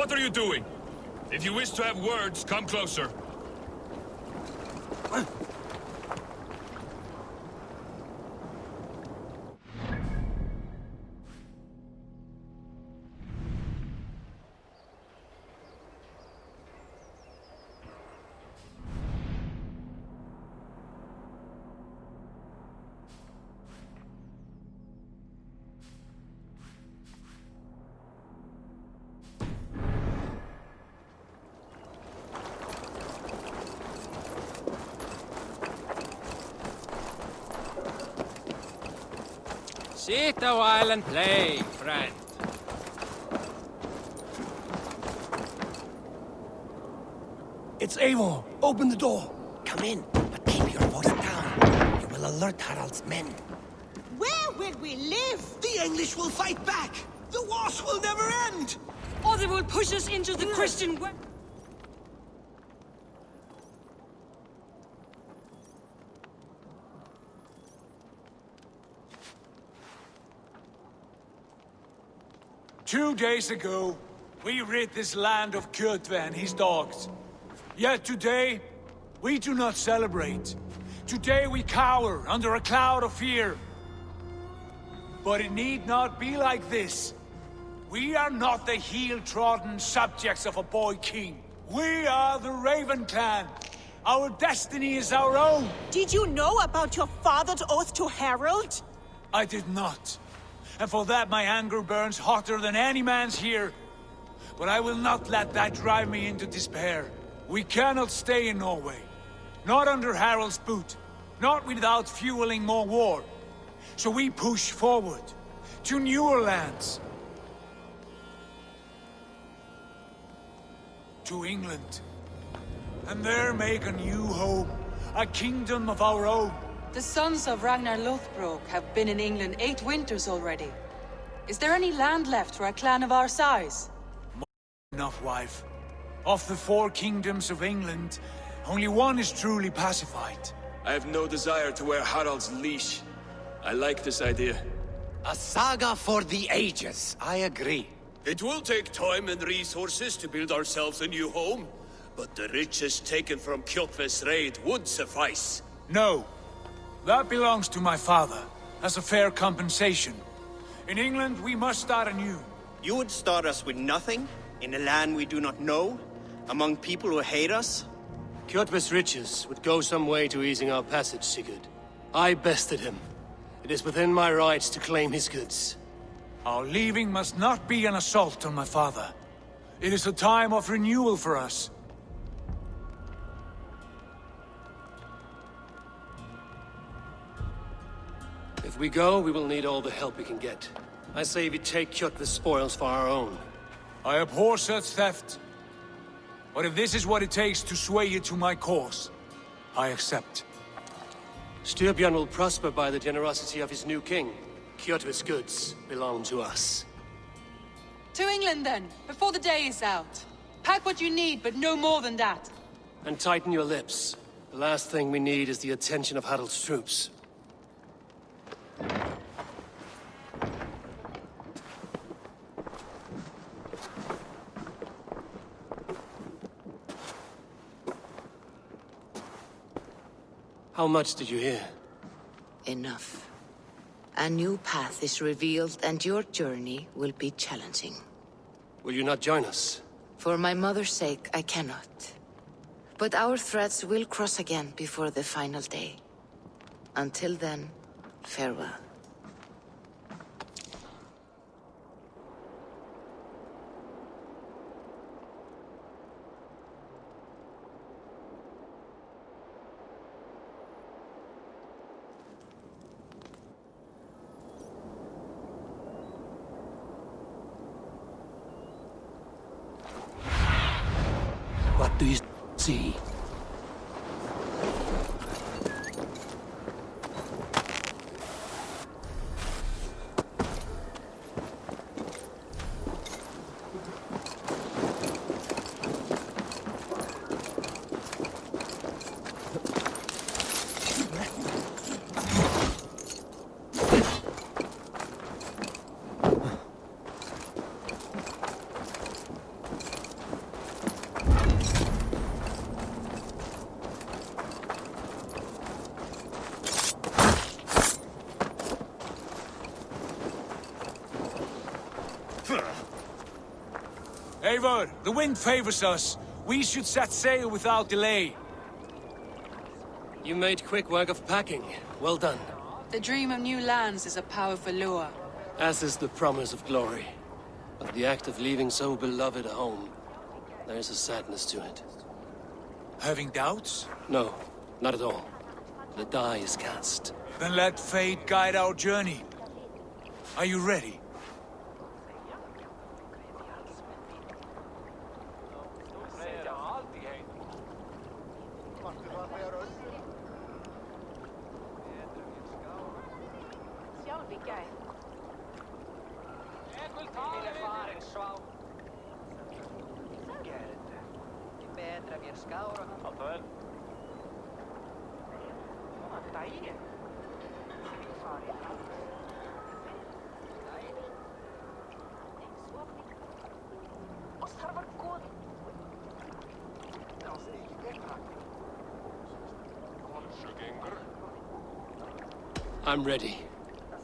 What are you doing? If you wish to have words, come closer. Sit a while and play, friend. It's Eivor. Open the door. Come in, but keep your voice down. You will alert Harald's men. Where will we live? The English will fight back. The wars will never end. Or they will push us into the Christian way. Two days ago, we rid this land of Pt4 and his dogs. Yet today, we do not celebrate. Today we cower under a cloud of fear. But it need not be like this. We are not the heel-trodden subjects of a boy king. We are the Raven clan. Our destiny is our own. Did you know about your father's oath to Harald? I did not. And for that my anger burns hotter than any man's here. But I will not let that drive me into despair. We cannot stay in Norway. Not under Harald's boot. Not without fueling more war. So we push forward. To newer lands. To England. And there make a new home. A kingdom of our own. The sons of Ragnar Lothbrok have been in England 8 winters already. Is there any land left for a clan of our size? Enough, wife. Of the 4 kingdoms of England, only one is truly pacified. I have no desire to wear Harald's leash. I like this idea. A saga for the ages, I agree. It will take time and resources to build ourselves a new home, but the riches taken from Pt4's raid would suffice. No. That belongs to my father, as a fair compensation. In England, we must start anew. You would start us with nothing? In a land we do not know? Among people who hate us? Pt4's riches would go some way to easing our passage, Sigurd. I bested him. It is within my rights to claim his goods. Our leaving must not be an assault on my father. It is a time of renewal for us. If we go, we will need all the help we can get. I say we take Pt4's spoils for our own. I abhor such theft. But if this is what it takes to sway you to my cause, I accept. Styrbjörn will prosper by the generosity of his new king. Pt4's goods belong to us. To England then, before the day is out. Pack what you need, but no more than that. And tighten your lips. The last thing we need is the attention of Harald's troops. How much did you hear? Enough. A new path is revealed and your journey will be challenging. Will you not join us? For my mother's sake, I cannot. But our threads will cross again before the final day. Until then, farewell. What do you see? Eivor, the wind favors us. We should set sail without delay. You made quick work of packing. Well done. The dream of new lands is a powerful lure. As is the promise of glory. But the act of leaving so beloved a home, there is a sadness to it. Having doubts? No, not at all. The die is cast. Then let fate guide our journey. Are you ready? I'm ready.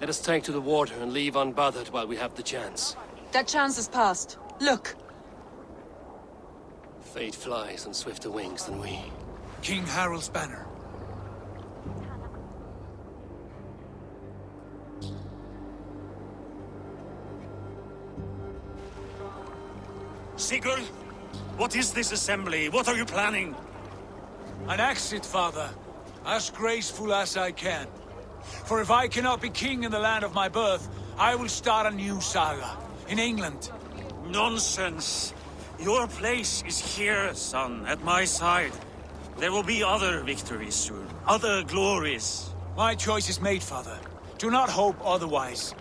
Let us take to the water and leave unbothered while we have the chance. That chance has passed. Look! Fate flies on swifter wings than we. King Harald's banner. Sigurd, what is this assembly? What are you planning? An exit, father. As graceful as I can. For if I cannot be king in the land of my birth, I will start a new saga. In England. Nonsense. Your place is here, son, at my side. There will be other victories soon. Other glories. My choice is made, father. Do not hope otherwise.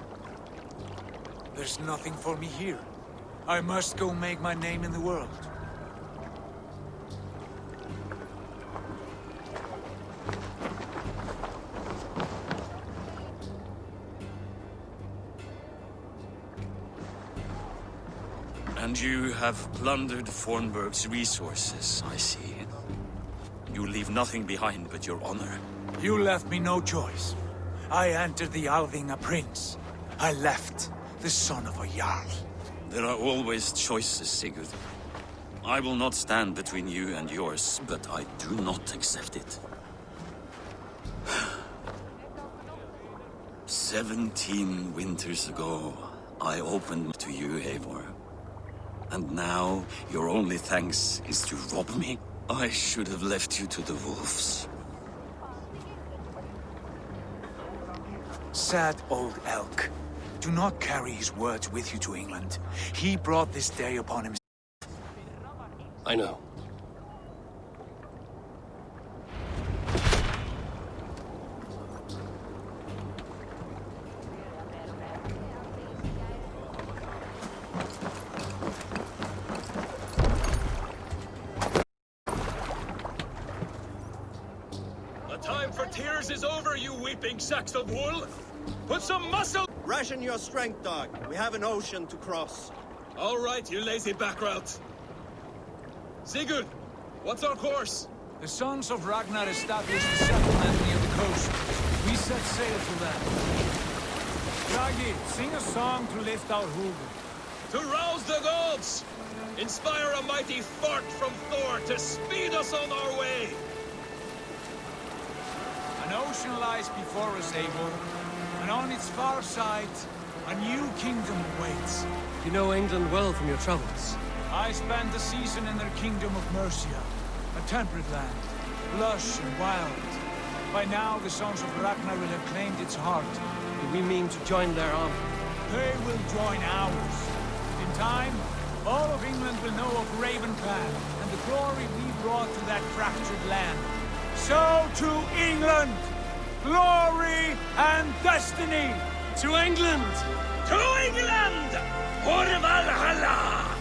There's nothing for me here. I must go make my name in the world. And you have plundered Fornburg's resources, I see. You leave nothing behind but your honor. You left me no choice. I entered the Alving a prince. I left the son of a Jarl. There are always choices, Sigurd. I will not stand between you and yours, but I do not accept it. 17 winters ago, I opened to you, Eivor. And now, your only thanks is to rob me? I should have left you to the wolves. Sad old elk. Do not carry his words with you to England. He brought this day upon himself. I know. Tears is over, you weeping sacks of wool! Put some muscle— Ration your strength, dog. We have an ocean to cross. All right, you lazy backrout. Sigurd, what's our course? The sons of Ragnar established a settlement near the coast. We set sail for that. Ragi, sing a song to lift our hoover. To rouse the gods! Inspire a mighty fart from Thor to speed us on our way! An ocean lies before us, Eivor, and on its far side, a new kingdom awaits. You know England well from your travels. I spent a season in their kingdom of Mercia, a temperate land, lush and wild. By now, the sons of Ragnar will have claimed its heart. Do we mean to join their army? They will join ours. In time, all of England will know of Raven Clan and the glory we brought to that fractured land. So to England! Glory and destiny! To England! To England! For Valhalla!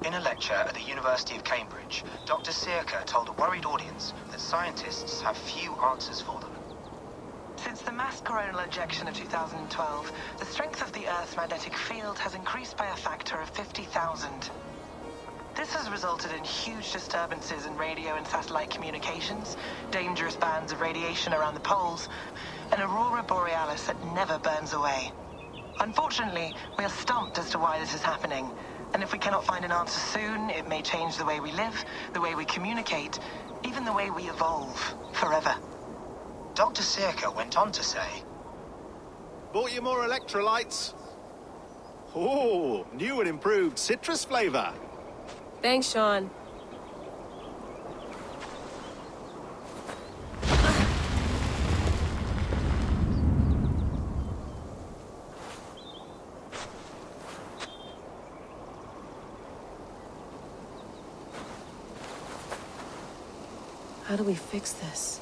In a lecture at the University of Cambridge, Dr. Circa told a worried audience that scientists have few answers for them. Since the mass coronal ejection of 2012, the strength of the Earth's magnetic field has increased by a factor of 50,000. This has resulted in huge disturbances in radio and satellite communications, dangerous bands of radiation around the poles, an aurora borealis that never burns away. Unfortunately, we are stumped as to why this is happening, and if we cannot find an answer soon, it may change the way we live, the way we communicate, even the way we evolve, forever. Dr. Circa went on to say, Bought you more electrolytes? Oh, new and improved citrus flavor. Thanks, Sean. How do we fix this?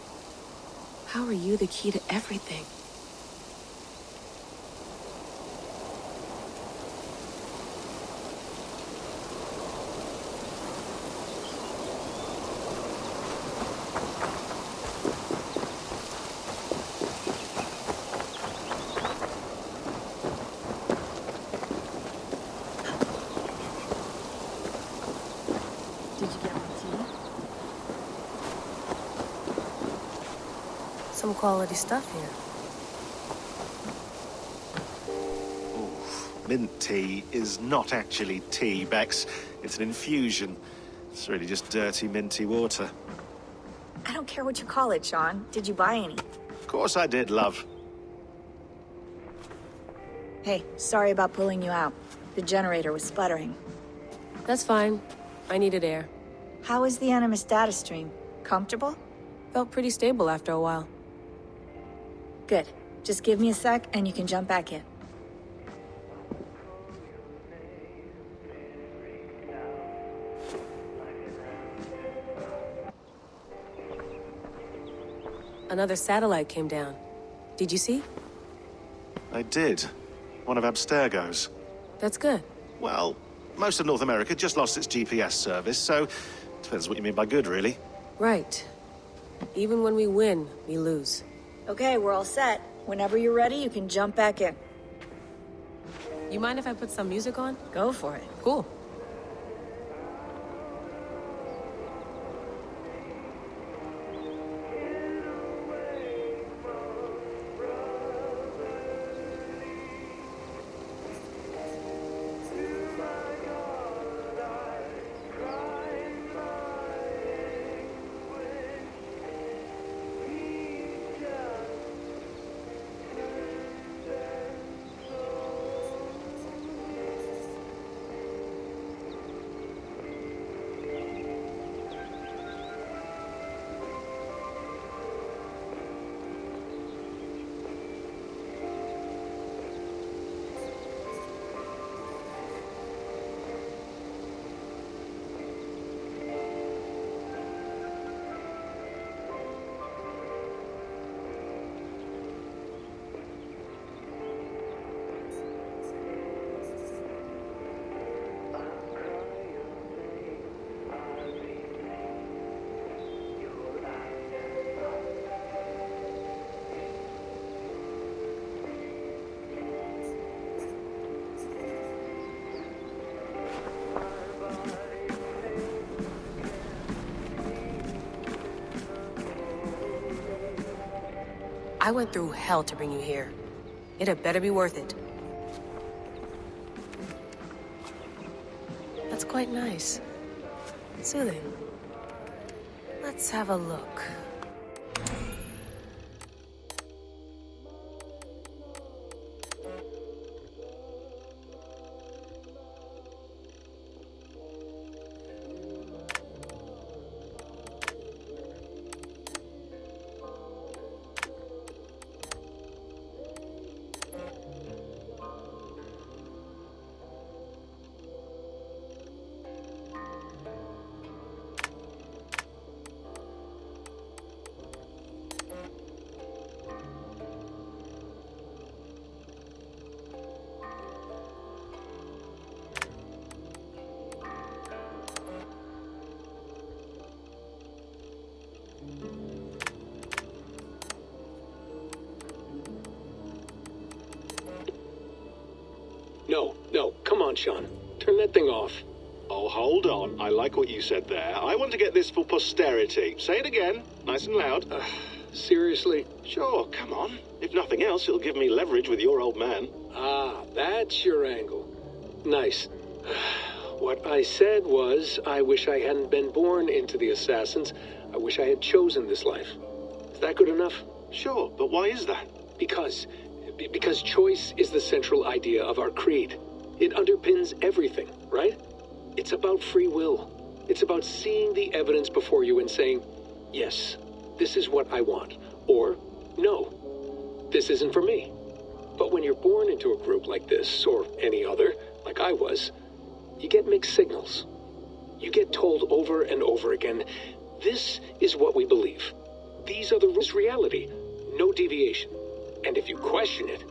How are you the key to everything? Did you get my tea? Some quality stuff here. Mint tea is not actually tea, Bex. It's an infusion. It's really just dirty, minty water. I don't care what you call it, Sean. Did you buy any? Of course I did, love. Hey, sorry about pulling you out. The generator was sputtering. That's fine. I needed air. How is the Animus data stream? Comfortable? Felt pretty stable after a while. Good. Just give me a sec and you can jump back in. Another satellite came down. Did you see? I did. One of Abstergo's. That's good. Well, most of North America just lost its GPS service, so depends what you mean by good, really. Right. Even when we win, we lose. Okay, we're all set. Whenever you're ready, you can jump back in. You mind if I put some music on? Go for it. Cool. I went through hell to bring you here. It had better be worth it. That's quite nice. Soothing. Let's have a look. on, Sean. Turn that thing off. Oh, hold on. I like what you said there. I want to get this for posterity. Say it again, nice and loud. Seriously? Sure, come on. If nothing else, it'll give me leverage with your old man. Ah, that's your angle. Nice. What I said was, I wish I hadn't been born into the Assassins. I wish I had chosen this life. Is that good enough? Sure, but why is that? Because choice is the central idea of our creed. It underpins everything, right? It's about free will. It's about seeing the evidence before you and saying, yes, this is what I want. Or, no, this isn't for me. But when you're born into a group like this, or any other, like I was, you get mixed signals. You get told over and over again, this is what we believe. These are the rules of reality. No deviation. And if you question it,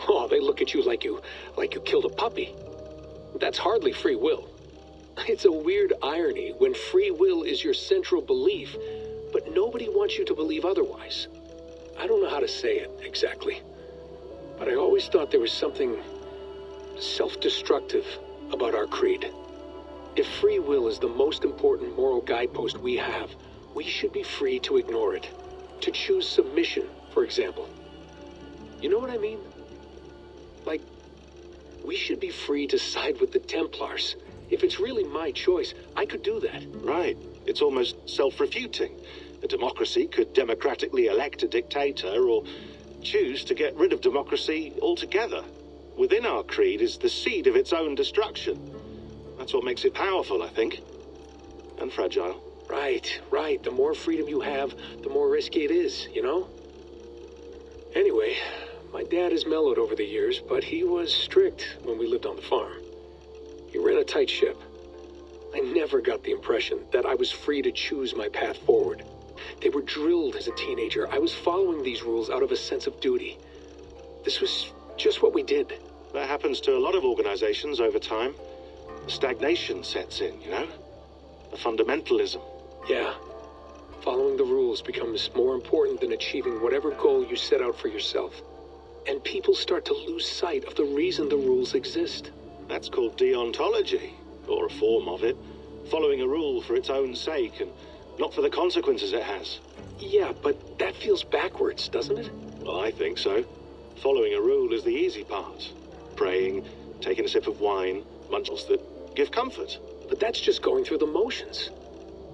oh, they look at you like you killed a puppy. That's hardly free will. It's a weird irony when free will is your central belief, but nobody wants you to believe otherwise. I don't know how to say it exactly, but I always thought there was something self-destructive about our creed. If free will is the most important moral guidepost we have, we should be free to ignore it. To choose submission, for example. You know what I mean? Like, we should be free to side with the Templars. If it's really my choice, I could do that. Right. It's almost self-refuting. A democracy could democratically elect a dictator or choose to get rid of democracy altogether. Within our creed is the seed of its own destruction. That's what makes it powerful, I think. And fragile. Right. The more freedom you have, the more risky it is, you know? Anyway, my dad has mellowed over the years, but he was strict when we lived on the farm. He ran a tight ship. I never got the impression that I was free to choose my path forward. They were drilled as a teenager. I was following these rules out of a sense of duty. This was just what we did. That happens to a lot of organizations over time. Stagnation sets in, you know? A fundamentalism. Yeah. Following the rules becomes more important than achieving whatever goal you set out for yourself. And people start to lose sight of the reason the rules exist. That's called deontology, or a form of it. Following a rule for its own sake, and not for the consequences it has. Yeah, but that feels backwards, doesn't it? Well, I think so. Following a rule is the easy part. Praying, taking a sip of wine, munchels that give comfort. But that's just going through the motions.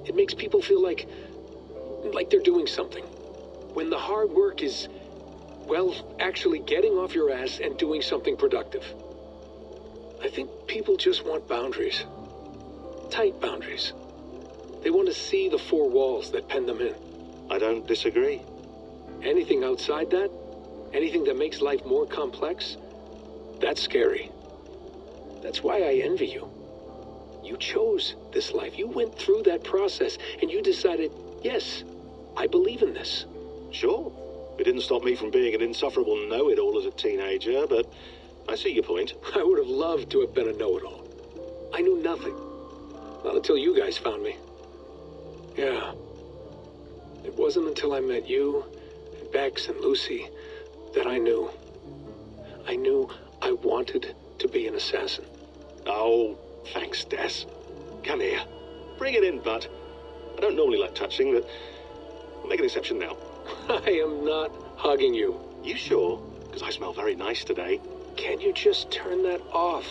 It makes people feel like they're doing something. When the hard work is, well, actually getting off your ass and doing something productive. I think people just want boundaries. Tight boundaries. They want to see the four walls that pen them in. I don't disagree. Anything outside that, anything that makes life more complex, that's scary. That's why I envy you. You chose this life. You went through that process, and you decided, yes, I believe in this. Sure. It didn't stop me from being an insufferable know-it-all as a teenager, but I see your point. I would have loved to have been a know-it-all. I knew nothing. Not until you guys found me. Yeah. It wasn't until I met you, and Bex and Lucy, that I knew. I knew I wanted to be an assassin. Oh, thanks, Des. Come here. Bring it in, bud. I don't normally like touching, but I'll make an exception now. I am not hugging you. You sure? Because I smell very nice today. Can you just turn that off?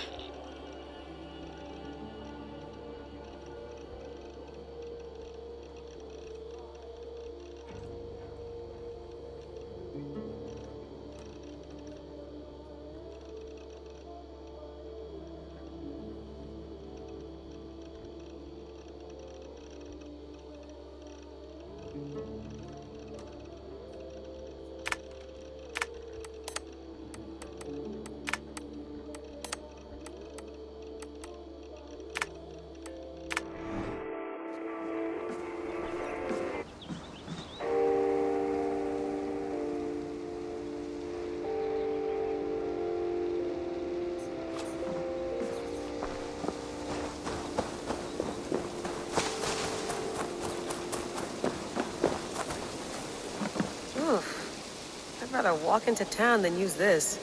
I'd rather walk into town than use this.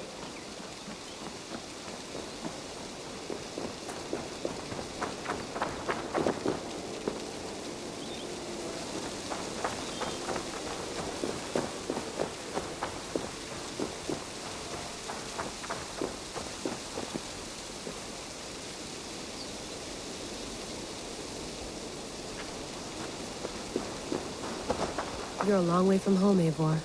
You're a long way from home, Eivor.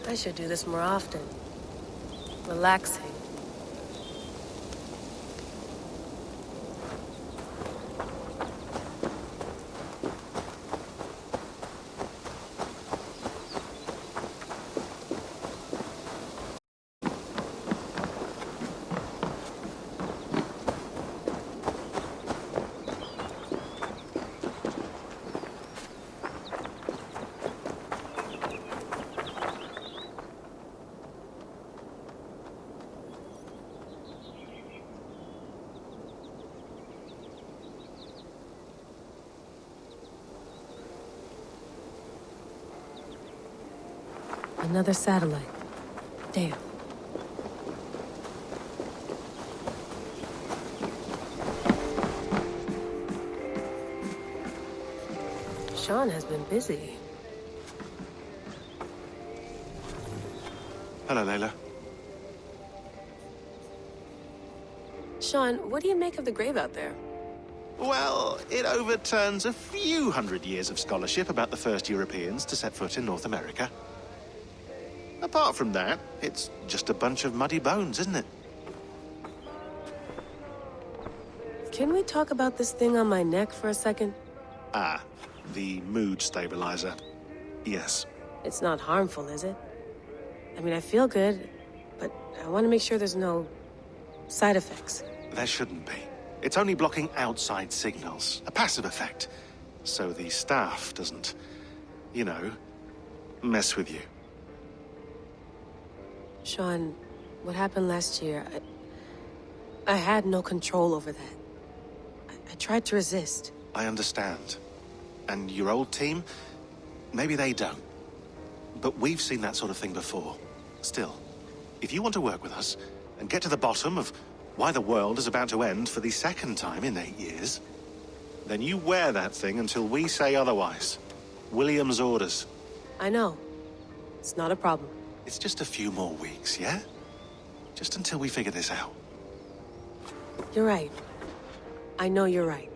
I should do this more often. Relaxing. Another satellite. Damn. Sean has been busy. Hello, Layla. Sean, what do you make of the grave out there? Well, it overturns a few hundred years of scholarship about the first Europeans to set foot in North America. Apart from that, it's just a bunch of muddy bones, isn't it? Can we talk about this thing on my neck for a second? Ah, the mood stabilizer. Yes. It's not harmful, is it? I mean, I feel good, but I want to make sure there's no side effects. There shouldn't be. It's only blocking outside signals, a passive effect. So the staff doesn't, you know, mess with you. Sean, what happened last year, I had no control over that. I tried to resist. I understand. And your old team, maybe they don't. But we've seen that sort of thing before. Still, if you want to work with us and get to the bottom of why the world is about to end for the second time in 8 years, then you wear that thing until we say otherwise. William's orders. I know. It's not a problem. It's just a few more weeks, yeah? Just until we figure this out. You're right. I know you're right.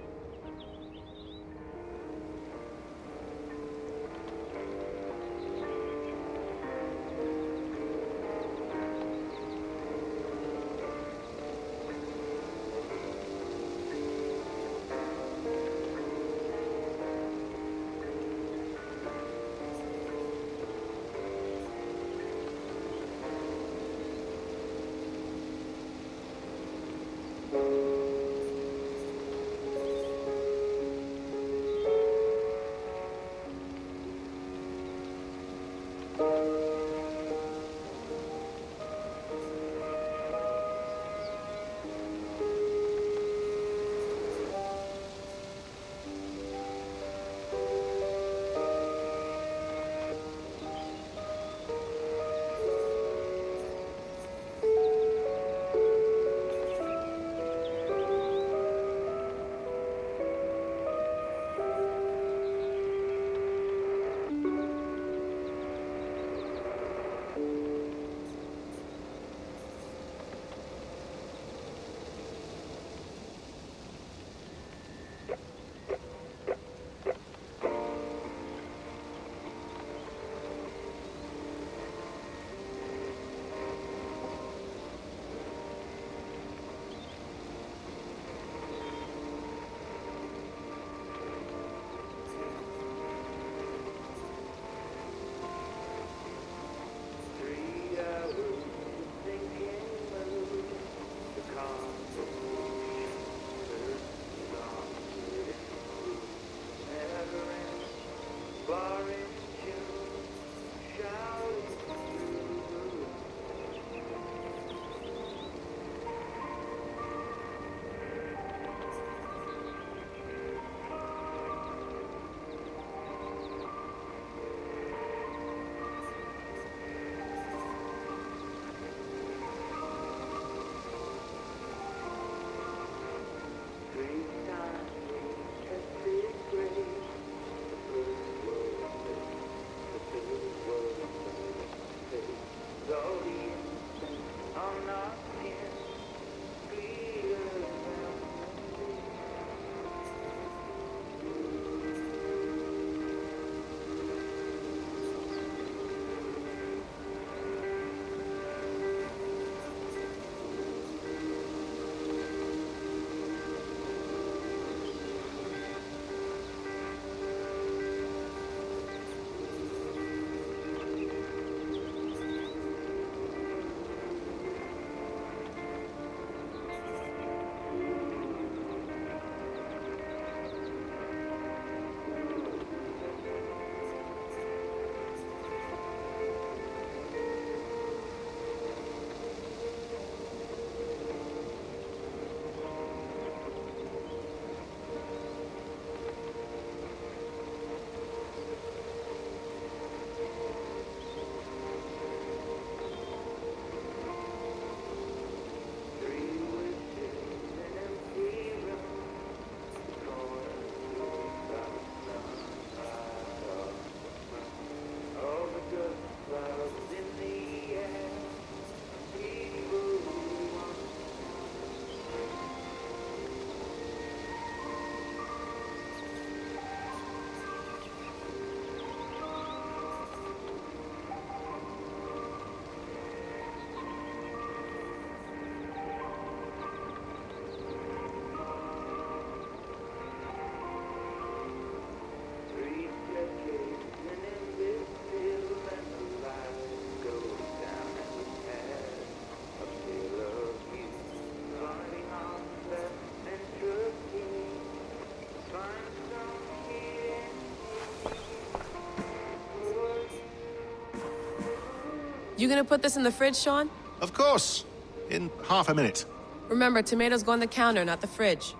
You gonna put this in the fridge, Sean? Of course. In half a minute. Remember, tomatoes go on the counter, not the fridge.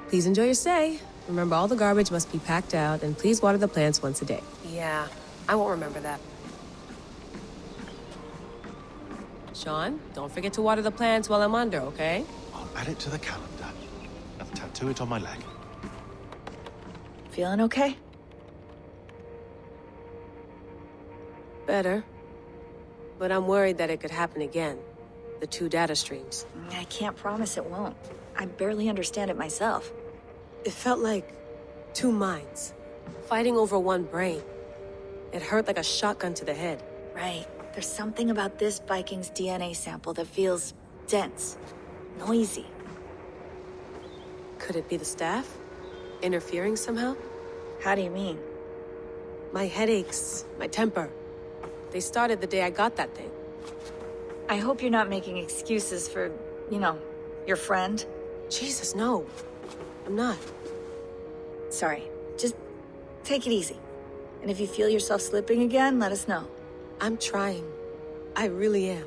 Please enjoy your stay. Remember, all the garbage must be packed out, and please water the plants once a day. Yeah, I won't remember that. Sean, don't forget to water the plants while I'm under, okay? I'll add it to the calendar and tattoo it on my leg. Feeling okay? Better. But I'm worried that it could happen again. The 2 data streams. I can't promise it won't. I barely understand it myself. It felt like 2 minds, fighting over 1 brain. It hurt like a shotgun to the head. Right. There's something about this Viking's DNA sample that feels dense, noisy. Could it be the staff? Interfering somehow? How do you mean? My headaches, my temper. They started the day I got that thing. I hope you're not making excuses for, you know, your friend. Jesus, no. I'm not. Sorry. Just take it easy. And if you feel yourself slipping again, let us know. I'm trying. I really am.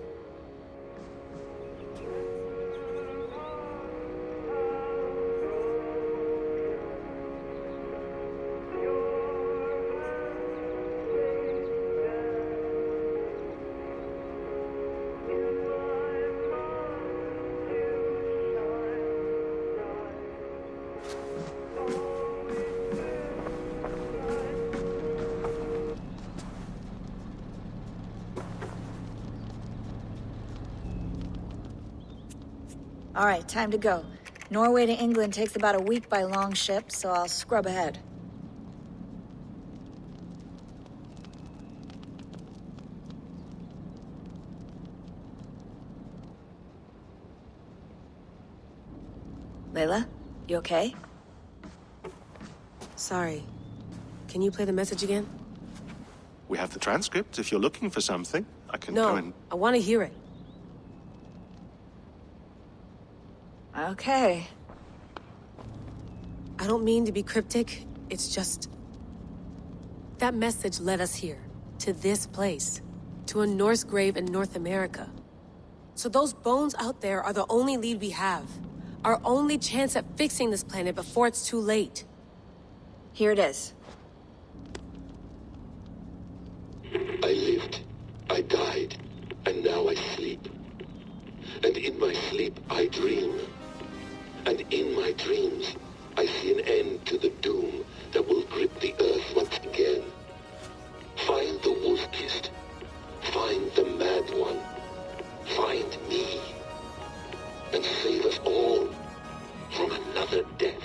All right, time to go. Norway to England takes about a week by long ship, so I'll scrub ahead. Layla, you okay? Sorry. Can you play the message again? We have the transcript. If you're looking for something, I can No, go and... I want to hear it. Okay. I don't mean to be cryptic. It's just... that message led us here. To this place. To a Norse grave in North America. So those bones out there are the only lead we have. Our only chance at fixing this planet before it's too late. Here it is. I lived, I died, and now I sleep. And in my sleep I dream. And in my dreams, I see an end to the doom that will grip the earth once again. Find the wolf-kissed. Find the mad one. Find me. And save us all from another death.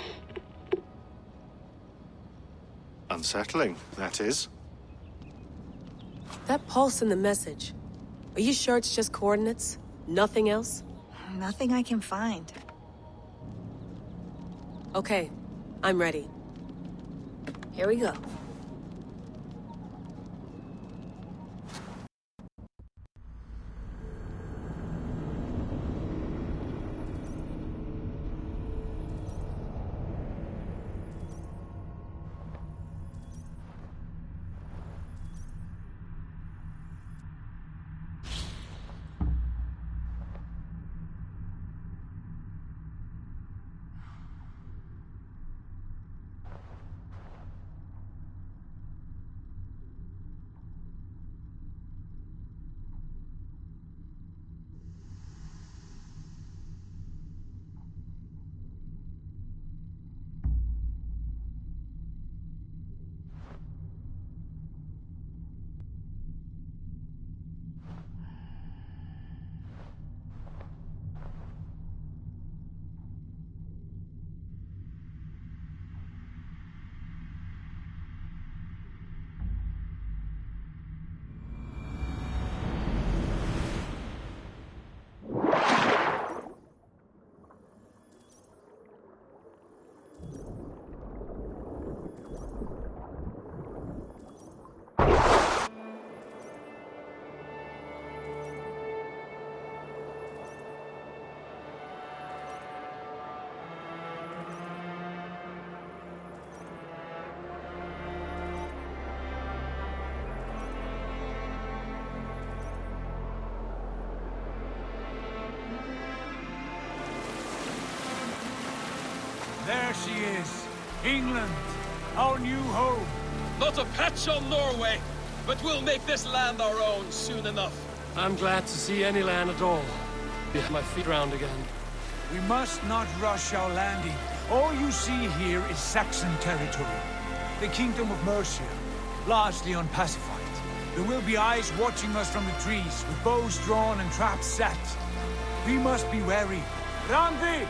Unsettling, that is. That pulse in the message. Are you sure it's just coordinates? Nothing else? Nothing I can find. Okay, I'm ready. Here we go. There she is. England, our new home. Not a patch on Norway, but we'll make this land our own soon enough. I'm glad to see any land at all. Get my feet round again. We must not rush our landing. All you see here is Saxon territory. The Kingdom of Mercia, largely unpacified. There will be eyes watching us from the trees, with bows drawn and traps set. We must be wary. Randi!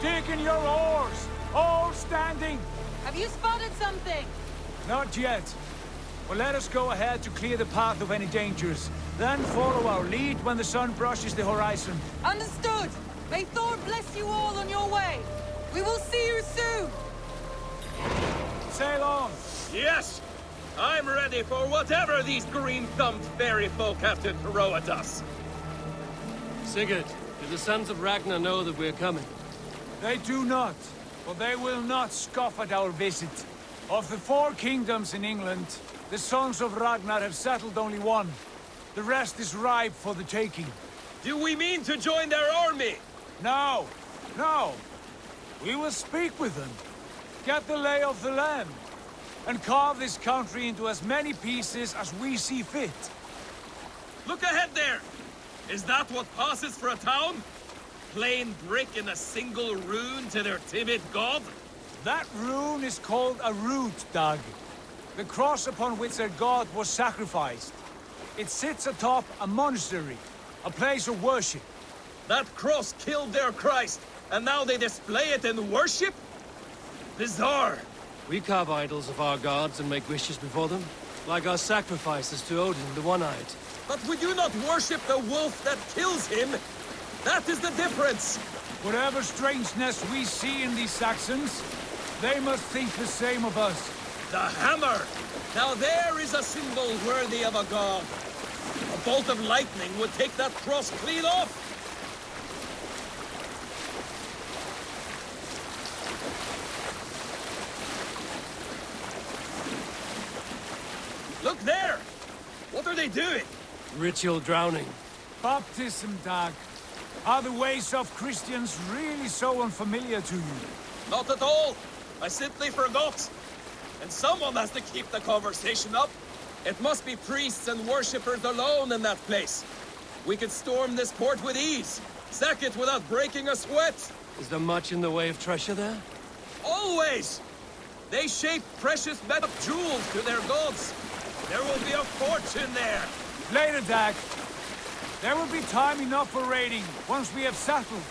Dig in your oars! All standing! Have you spotted something? Not yet. Well, let us go ahead to clear the path of any dangers. Then follow our lead when the sun brushes the horizon. Understood! May Thor bless you all on your way! We will see you soon! Sail on! Yes! I'm ready for whatever these green-thumbed fairy folk have to throw at us. Sigurd, do the sons of Ragnar know that we're coming? They do not, but they will not scoff at our visit. Of the 4 kingdoms in England, the sons of Ragnar have settled only one. The rest is ripe for the taking. Do we mean to join their army? No, no. We will speak with them, get the lay of the land, and carve this country into as many pieces as we see fit. Look ahead there! Is that what passes for a town? Plain brick in a single rune to their timid god? That rune is called a root, Dag. The cross upon which their god was sacrificed. It sits atop a monastery, a place of worship. That cross killed their Christ, and now they display it in worship? Bizarre. We carve idols of our gods and make wishes before them, like our sacrifices to Odin, the One-Eyed. But we do not worship the wolf that kills him. That is the difference. Whatever strangeness we see in these Saxons, they must think the same of us. The hammer! Now there is a symbol worthy of a god. A bolt of lightning would take that cross clean off. Look there! What are they doing? Ritual drowning. Baptism, Dag. Are the ways of Christians really so unfamiliar to you? Not at all. I simply forgot. And someone has to keep the conversation up. It must be priests and worshippers alone in that place. We could storm this port with ease. Sack it without breaking a sweat. Is there much in the way of treasure there? Always! They shape precious metal jewels to their gods. There will be a fortune there. Later, Dag. There will be time enough for raiding, once we have settled.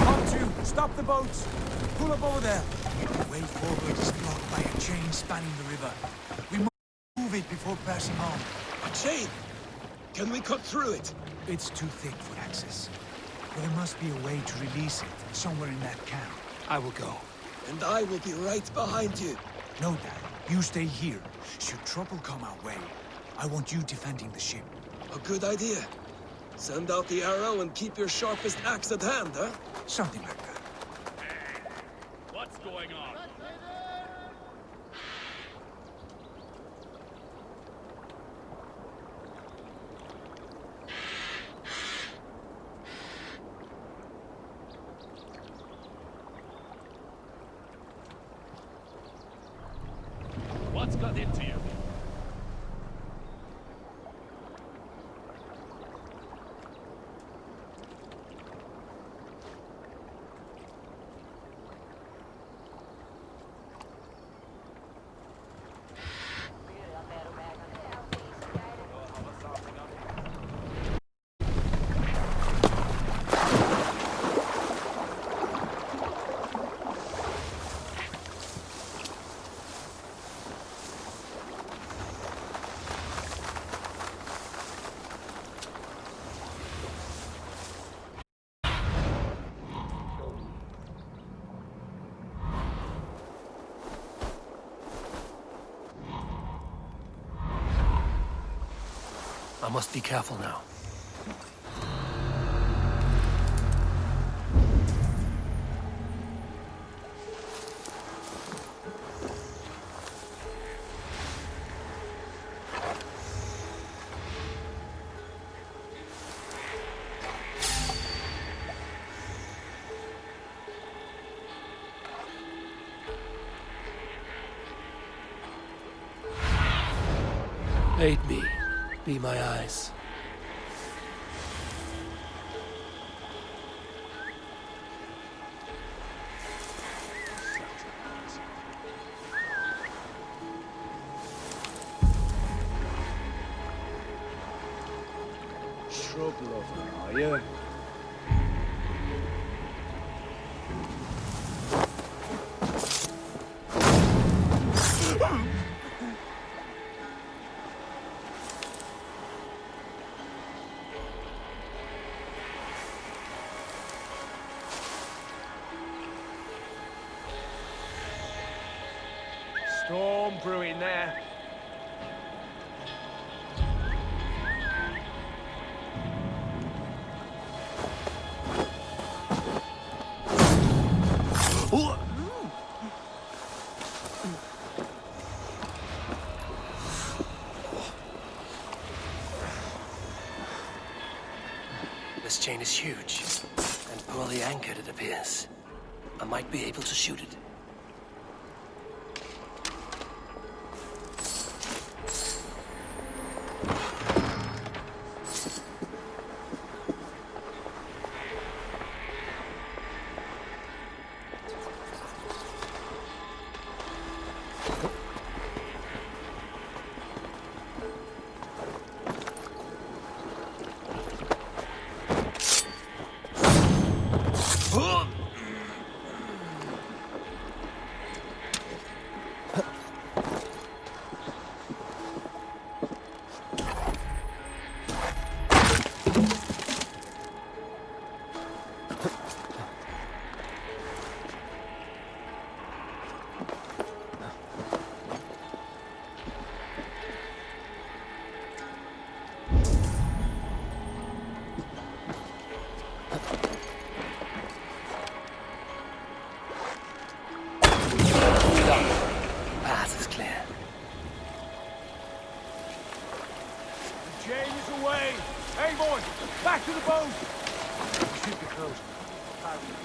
R2, stop the boats. Pull up over there. The way forward is blocked by a chain spanning the river. We must move it before passing on. A chain? Can we cut through it? It's too thick for access. But there must be a way to release it, somewhere in that camp. I will go. And I will be right behind you. No, Dad. You stay here. Should trouble come our way, I want you defending the ship. A good idea. Send out the arrow and keep your sharpest axe at hand, huh? Something like that. What's going on? What's got into you? I must be careful now. Aid me. Be my eyes. Shrub lover, are you? Storm brewing there. This chain is huge, and poorly anchored, it appears. I might be able to shoot it. Path is clear. The chain is away! Hey, boys! Back to the boat! Shoot the close. Time to die!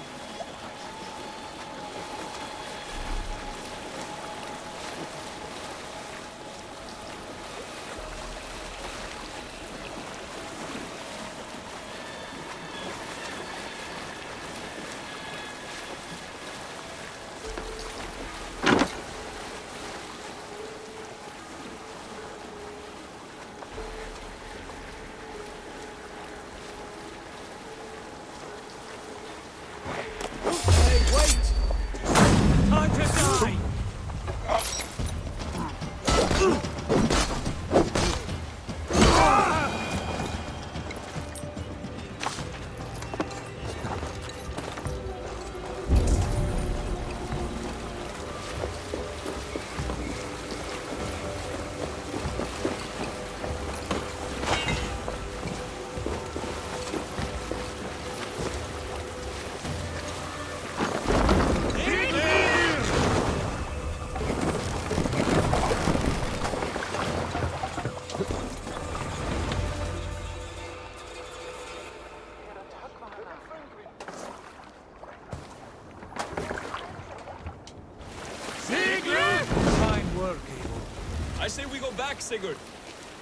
I say we go back, Sigurd.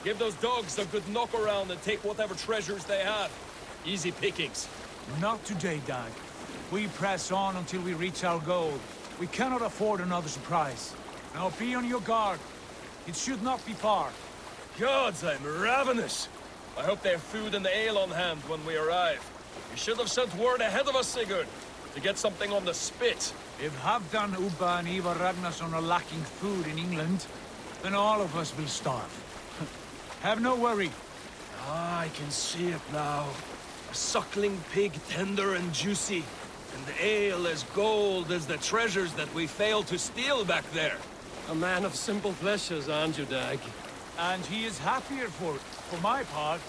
Give those dogs a good knock around and take whatever treasures they have. Easy pickings. Not today, Dag. We press on until we reach our goal. We cannot afford another surprise. Now be on your guard. It should not be far. Gods, I'm ravenous. I hope they have food and ale on hand when we arrive. You should have sent word ahead of us, Sigurd, to get something on the spit. If Halfdan, Ubba and Ivar Ragnarsson are lacking food in England, then all of us will starve. Have no worry. Ah, I can see it now. A suckling pig, tender and juicy. And the ale as gold as the treasures that we failed to steal back there. A man of simple pleasures, aren't you, Dag? And he is happier for it. For my part,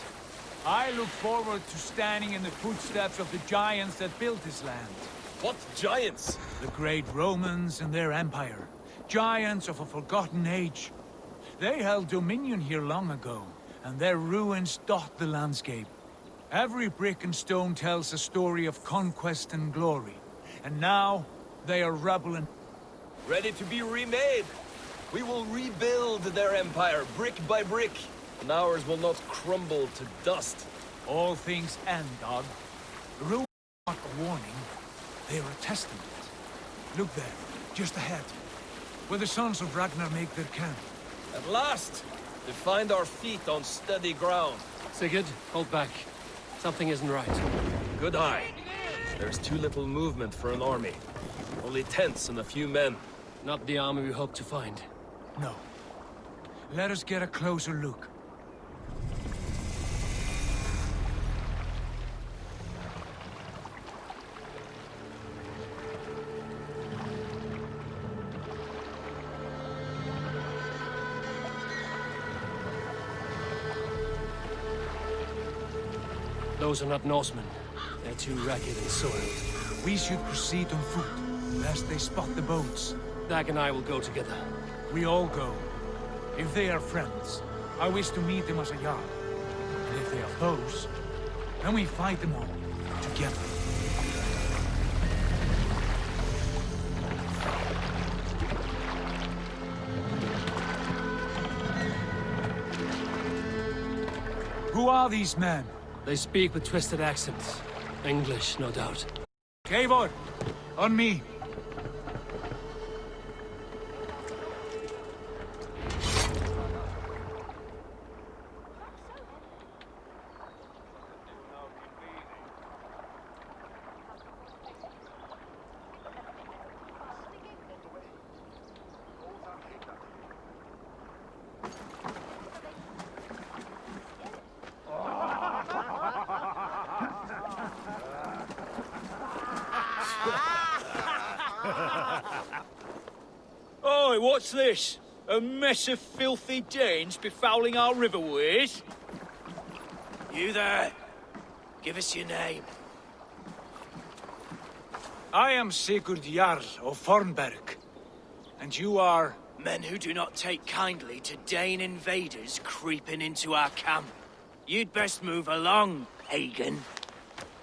I look forward to standing in the footsteps of the giants that built this land. What giants? The great Romans and their empire. Giants of a forgotten age. They held dominion here long ago, and their ruins dot the landscape. Every brick and stone tells a story of conquest and glory. And now, they are rubble and... ready to be remade. We will rebuild their empire, brick by brick. and ours will not crumble to dust. All things end, dog. The rules are not a warning. They are a testament. Look there, just ahead, where the sons of Ragnar make their camp. At last, to find our feet on steady ground. Sigurd, hold back. Something isn't right. Good eye. There's too little movement for an army. Only tents and a few men. Not the army we hope to find. No. Let us get a closer look. Those are not Norsemen. They're too ragged and soiled. We should proceed on foot, lest they spot the boats. Dag and I will go together. We all go. If they are friends, I wish to meet them as a Jarl. And if they are foes, then we fight them all, together. Who are these men? They speak with twisted accents. English, no doubt. Eivor, on me. Oi, what's this? A mess of filthy Danes befouling our riverways? You there. Give us your name. I am Sigurd Jarl of Fornberg. And you are... Men who do not take kindly to Dane invaders creeping into our camp. You'd best move along, pagan.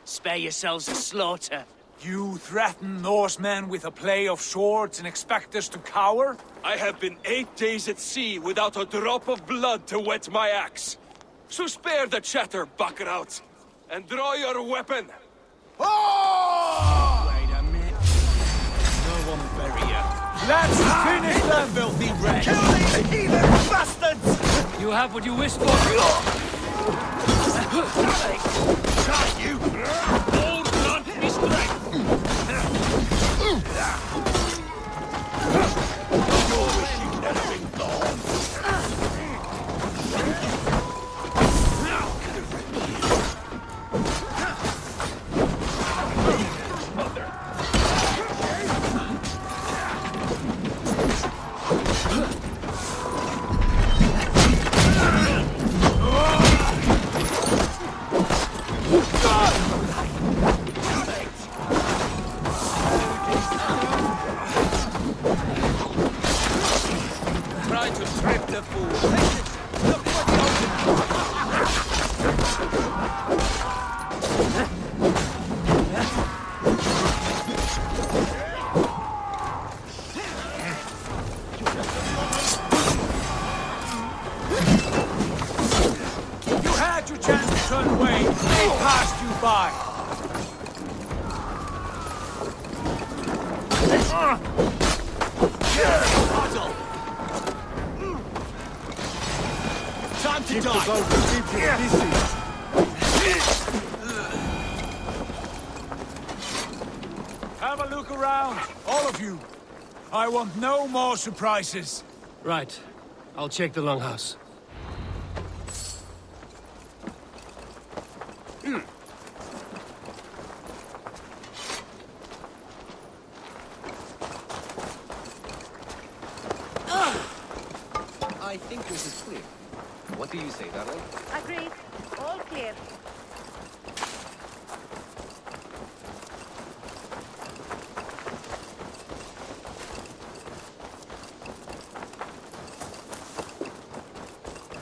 Spare yourselves a slaughter. You threaten Norsemen with a play of swords and expect us to cower? I have been 8 days at sea without a drop of blood to wet my axe. So spare the chatter, buckerouts, and draw your weapon. Oh! Wait a minute. No one bury you. Let's finish them! Filthy wretch! Kill these heathen bastards! You have what you wished for. Try you! All grant me strength! Your wish you'd never been born! Try to trip the fool. Look what You had your chance to turn away. They passed you by. Time to die! Have a look around, all of you. I want no more surprises. Right. I'll check the longhouse. I think this is clear. What do you say, Darrell? Agreed. All clear.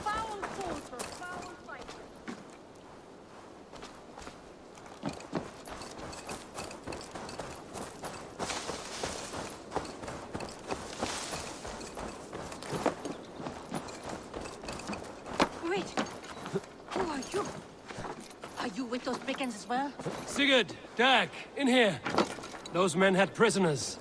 Foul soldier, foul fighter. Wait. with those brigands as well? Sigurd, Dag, in here. Those men had prisoners.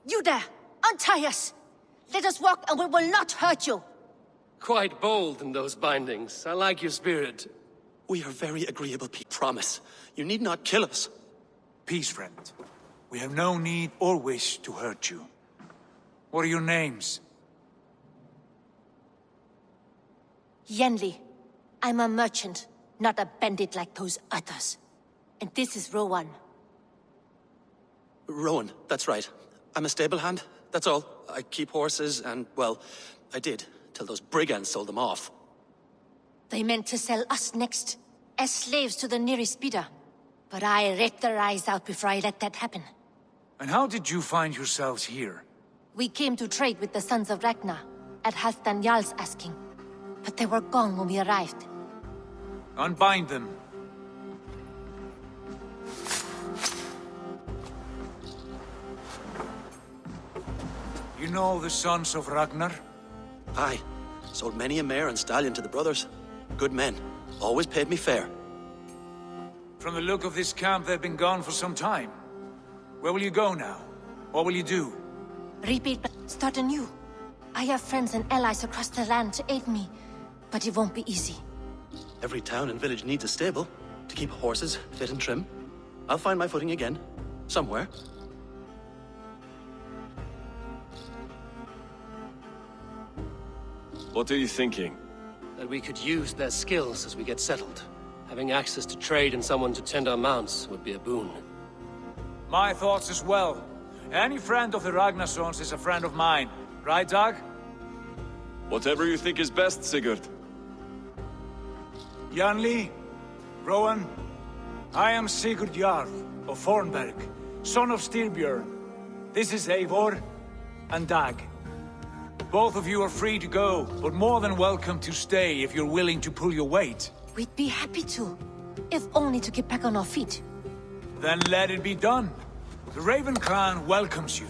You there! Untie us! Let us walk and we will not hurt you! Quite bold in those bindings. I like your spirit. We are very agreeable, promise. You need not kill us. Peace, friend. We have no need or wish to hurt you. What are your names? Yenli. I'm a merchant, not a bandit like those others. And this is Rowan. Rowan, that's right. I'm a stable hand, that's all. I keep horses and, well, I did, till those brigands sold them off. They meant to sell us next, as slaves to the nearest bidder. But I ripped their eyes out before I let that happen. And how did you find yourselves here? We came to trade with the Sons of Ragnar, at Halfdan Jarl's asking. But they were gone when we arrived. Unbind them. You know the Sons of Ragnar? Aye. Sold many a mare and stallion to the brothers. Good men. Always paid me fair. From the look of this camp, they've been gone for some time. Where will you go now? What will you do? Repeat, but start anew. I have friends and allies across the land to aid me, but it won't be easy. Every town and village needs a stable to keep horses fit and trim. I'll find my footing again. Somewhere. What are you thinking? That we could use their skills as we get settled. Having access to trade and someone to tend our mounts would be a boon. My thoughts as well. Any friend of the Ragnarsons is a friend of mine. Right, Dag? Whatever you think is best, Sigurd. Janli, Rowan, I am Sigurd Jarl of Fornberg, son of Styrbjörn. This is Eivor and Dag. Both of you are free to go, but more than welcome to stay if you're willing to pull your weight. We'd be happy to, if only to get back on our feet. Then let it be done. The Raven clan welcomes you.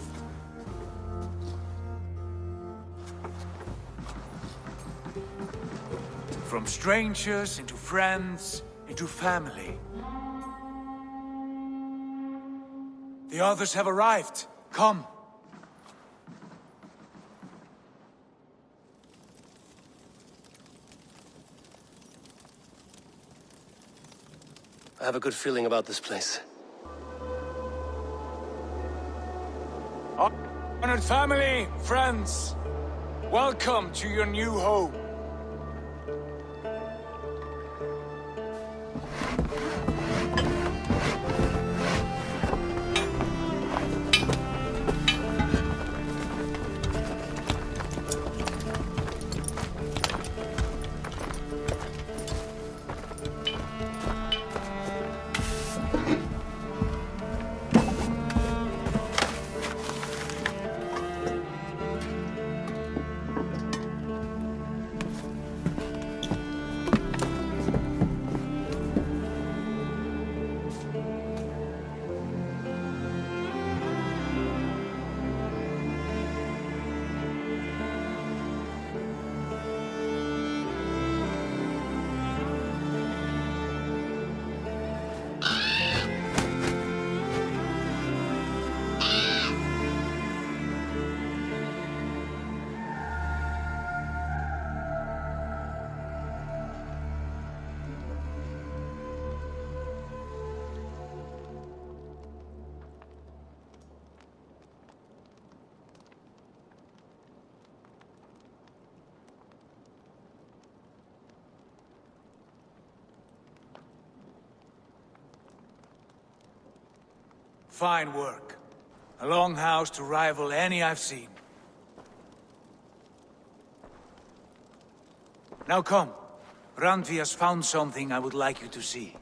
From strangers into friends, into family. The others have arrived. Come. I have a good feeling about this place. Honored family, friends, welcome to your new home. Fine work. A longhouse to rival any I've seen. Now come. Randvi has found something I would like you to see.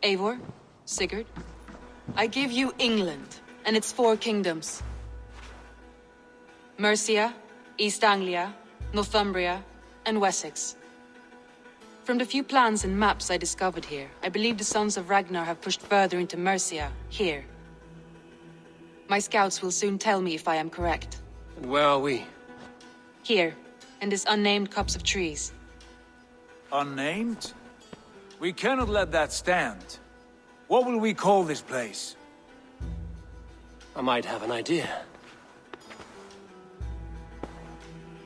Eivor, Sigurd, I give you England and its 4 kingdoms. Mercia, East Anglia, Northumbria, and Wessex. From the few plans and maps I discovered here, I believe the Sons of Ragnar have pushed further into Mercia, here. My scouts will soon tell me if I am correct. And where are we? Here, in this unnamed copse of trees. Unnamed? We cannot let that stand. What will we call this place? I might have an idea.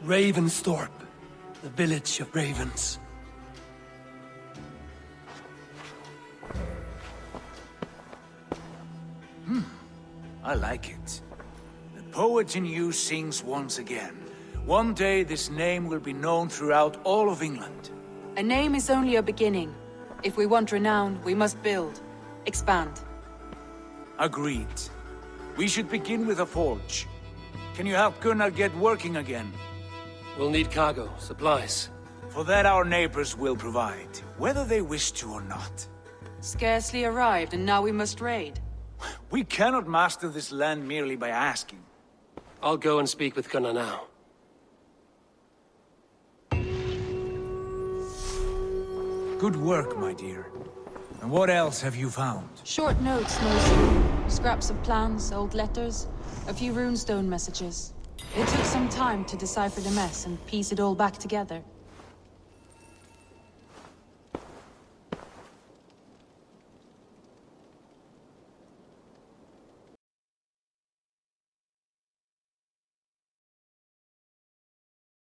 Ravensthorpe, the village of ravens. I like it. The poet in you sings once again. One day this name will be known throughout all of England. A name is only a beginning. If we want renown, we must build, expand. Agreed. We should begin with a forge. Can you help Gunnar get working again? We'll need cargo, supplies. For that our neighbors will provide, whether they wish to or not. Scarcely arrived, and now we must raid. We cannot master this land merely by asking. I'll go and speak with Gunnar now. Good work, my dear. And what else have you found? Short notes, mostly. Scraps of plans, old letters, a few runestone messages. It took some time to decipher the mess and piece it all back together.